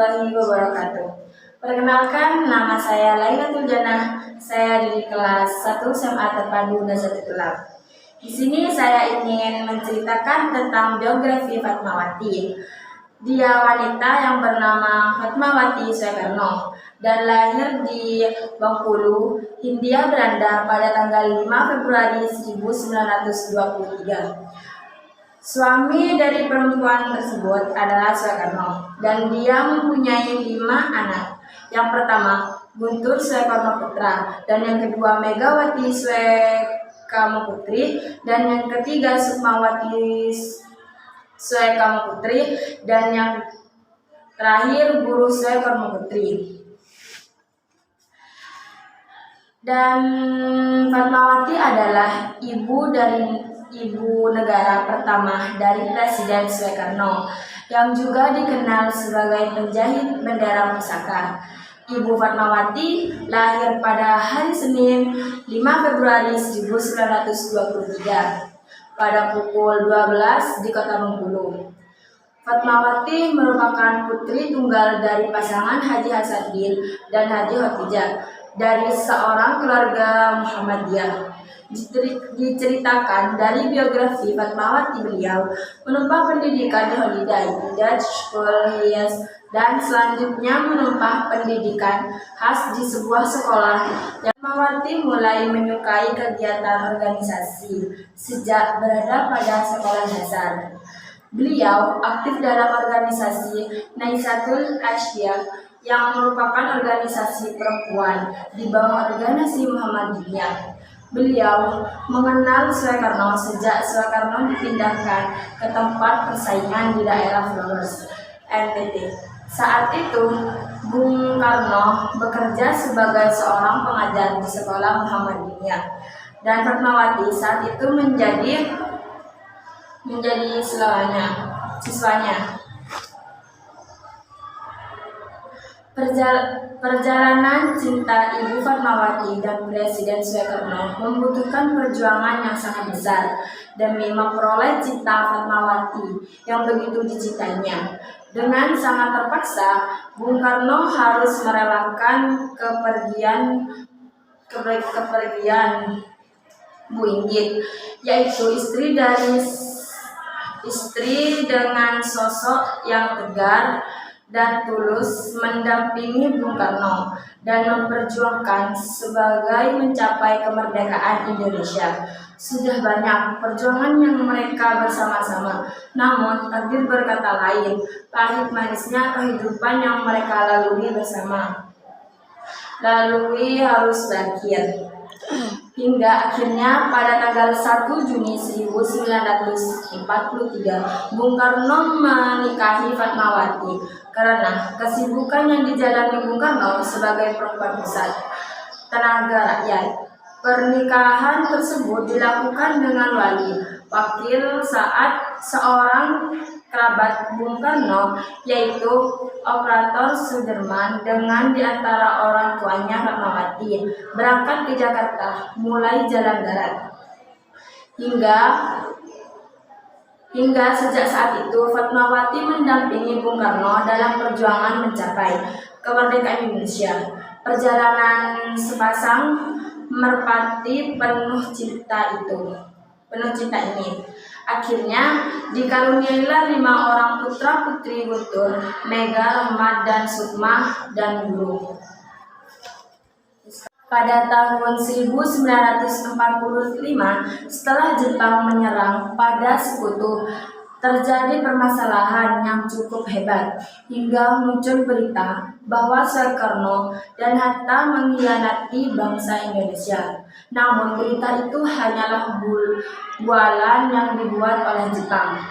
warahmatullahi wabarakatuh. Perkenalkan, nama saya Lailatul Janah. Saya di kelas 1 SMA Terpadu Dasar Gelap. Di sini saya ingin menceritakan tentang biografi Fatmawati. Dia wanita yang bernama Fatmawati Soekarno dan lahir di Bengkulu, Hindia Belanda pada tanggal 5 Februari 1923. Suami dari perempuan tersebut adalah Soekarno dan dia mempunyai 5 anak. Yang pertama, Guntur Soekarno Putra, dan yang kedua Megawati Soekarno Putri, dan yang ketiga Sukmawati Soekarno Putri, dan yang terakhir Guru Soekarno Putri. Dan Fatmawati adalah ibu negara pertama dari Presiden Soekarno, yang juga dikenal sebagai penjahit bendera pusaka. Ibu Fatmawati lahir pada hari Senin 5 Februari 1923 pada pukul 12 di Kota Bengkulu. Fatmawati merupakan putri tunggal dari pasangan Haji Hasanuddin dan Haji Khotijah dari seorang keluarga Muhammadiyah. Diceritakan dari biografi Fatmawati, beliau menempuh pendidikan di Holiday Dutch School Hias dan selanjutnya menempuh pendidikan khas di sebuah sekolah. Fatmawati mulai menyukai kegiatan organisasi sejak berada pada sekolah dasar. Beliau aktif dalam organisasi Naisatul Asyia yang merupakan organisasi perempuan di bawah organisasi Muhammadiyah. Beliau mengenal Soekarno sejak Soekarno dipindahkan ke tempat persaingan di daerah Flores, NTT. Saat itu, Bung Karno bekerja sebagai seorang pengajar di sekolah Muhammadiyah, dan Fatmawati saat itu menjadi siswanya. Perjalanan cinta Ibu Fatmawati dan Presiden Soekarno membutuhkan perjuangan yang sangat besar demi memperoleh cinta Fatmawati yang begitu dicintainya. Dengan sangat terpaksa, Bung Karno harus merelakan kepergian Bu Inggit, yaitu istri dengan sosok yang tegar dan tulus mendampingi Bung Karno dan memperjuangkan sebagai mencapai kemerdekaan Indonesia. Sudah banyak perjuangan yang mereka bersama-sama, namun takdir berkata lain. Pahit manisnya kehidupan yang mereka lalui harus berakhir. Hingga akhirnya pada tanggal 1 Juni 1943, Bung Karno menikahi Fatmawati karena kesibukan yang dijalani Bung Karno sebagai perempuan besar tenaga rakyat. Pernikahan tersebut dilakukan dengan wakil saat seorang kerabat Bung Karno, yaitu Operator Sudirman, dengan diantara orang tuanya Fatmawati berangkat ke Jakarta mulai jalan darat. Hingga sejak saat itu Fatmawati mendampingi Bung Karno dalam perjuangan mencapai kemerdekaan Indonesia. Perjalanan sepasang merpati penuh cinta ini akhirnya dikaruniailah 5 orang putra putri Guntur, Mega, Rahmat, dan Sukma, dan Guru. Pada tahun 1945, setelah Jepang menyerang pada Sekutu, terjadi permasalahan yang cukup hebat hingga muncul berita bahwa Soekarno dan Hatta mengkhianati bangsa Indonesia. Namun berita itu hanyalah bualan yang dibuat oleh Jepang.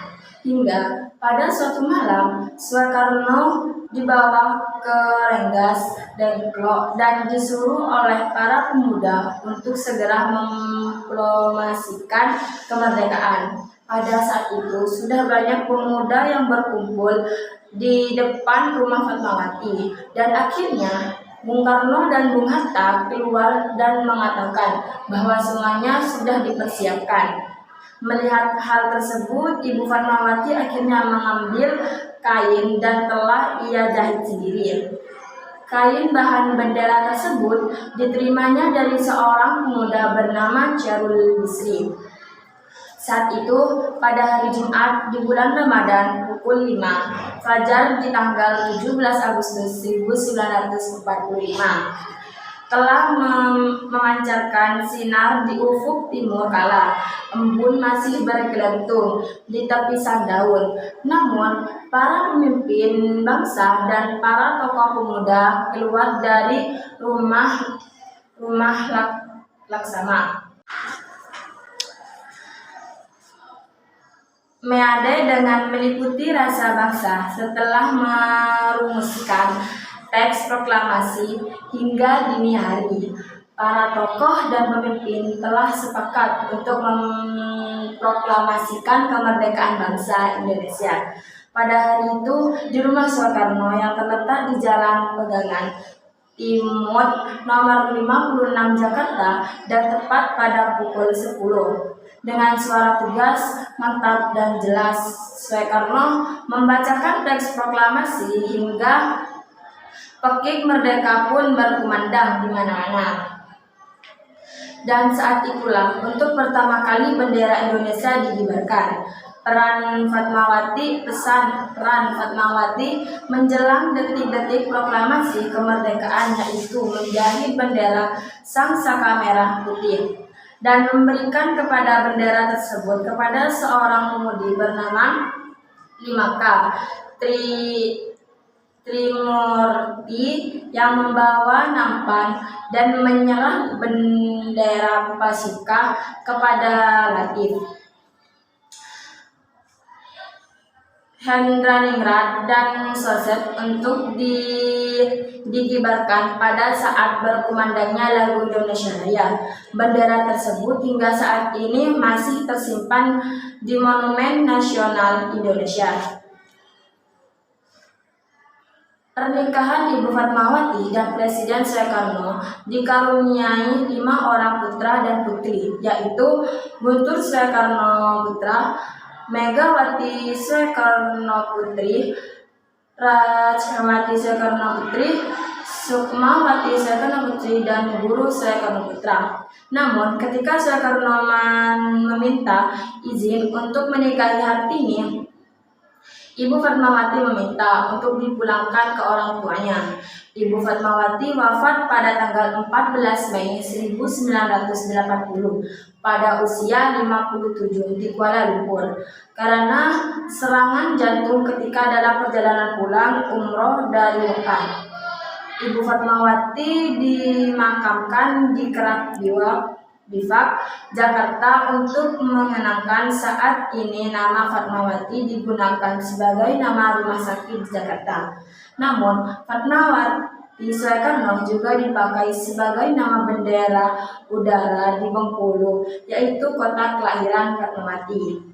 Hingga pada suatu malam, Soekarno dibawa ke Rengas Dengklok dan disuruh oleh para pemuda untuk segera mempromosikan kemerdekaan. Pada saat itu sudah banyak pemuda yang berkumpul di depan rumah Fatmawati, dan akhirnya Bung Karno dan Bung Hatta keluar dan mengatakan bahwa semuanya sudah dipersiapkan. Melihat hal tersebut, Ibu Fatmawati akhirnya mengambil kain dan telah ia jahit sendiri. Kain bahan bendera tersebut diterimanya dari seorang pemuda bernama Chairul Bisri. Saat itu, pada hari Jumat di bulan Ramadan pukul 5 fajar di tanggal 17 Agustus 1945, telah memancarkan sinar di ufuk timur kala embun masih bergelantung di tepisan daun. Namun, para pemimpin bangsa dan para tokoh pemuda keluar dari rumah Laksama Meade dengan meliputi rasa bangsa. Setelah merumuskan teks proklamasi hingga dini hari, para tokoh dan pemimpin telah sepakat untuk memproklamasikan kemerdekaan bangsa Indonesia. Pada hari itu, di rumah Soekarno yang terletak di Jalan Pegangan Timur nomor 56 Jakarta, dan tepat pada pukul 10. Dengan suara tegas, mantap, dan jelas, Soekarno membacakan teks proklamasi hingga pekik merdeka pun berkumandang di mana-mana. Dan saat itulah untuk pertama kali bendera Indonesia dikibarkan. Peran Fatmawati menjelang detik-detik proklamasi kemerdekaan yaitu menjahit bendera sang saka merah putih dan memberikan kepada bendera tersebut kepada seorang pemudi bernama Limaka Trimurti yang membawa nampan dan menyerah bendera Pasika kepada Latif Hendraningrat dan Soset untuk dikibarkan pada saat berkumandangnya lagu Indonesia Raya. Bendera tersebut hingga saat ini masih tersimpan di Monumen Nasional Indonesia. Pernikahan Ibu Fatmawati dan Presiden Soekarno dikaruniai 5 orang putra dan putri, yaitu Guntur Soekarno Putra, Megawati Soekarno Putri, Rajawati Soekarno Putri, Sukmawati Soekarno Putri, dan Guru Soekarno Putra. Namun, ketika Soekarno meminta izin untuk menikahi Hartini, Ibu Fatmawati meminta untuk dipulangkan ke orang tuanya. Ibu Fatmawati wafat pada tanggal 14 Mei 1980 pada usia 57 di Kuala Lumpur karena serangan jantung ketika dalam perjalanan pulang umroh dari Mekah. Ibu Fatmawati dimakamkan di Kerak Bifak, Jakarta untuk mengenangkan. Saat ini nama Fatmawati digunakan sebagai nama rumah sakit di Jakarta. Namun, Fatmawati Soekarno juga dipakai sebagai nama bendera udara di Bengkulu, yaitu kota kelahiran Fatmawati.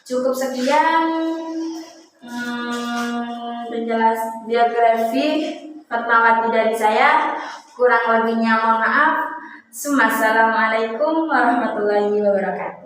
Cukup sekian penjelasan biografi Fatmawati dari saya. Kurang lebihnya mohon maaf. Assalamualaikum warahmatullahi wabarakatuh.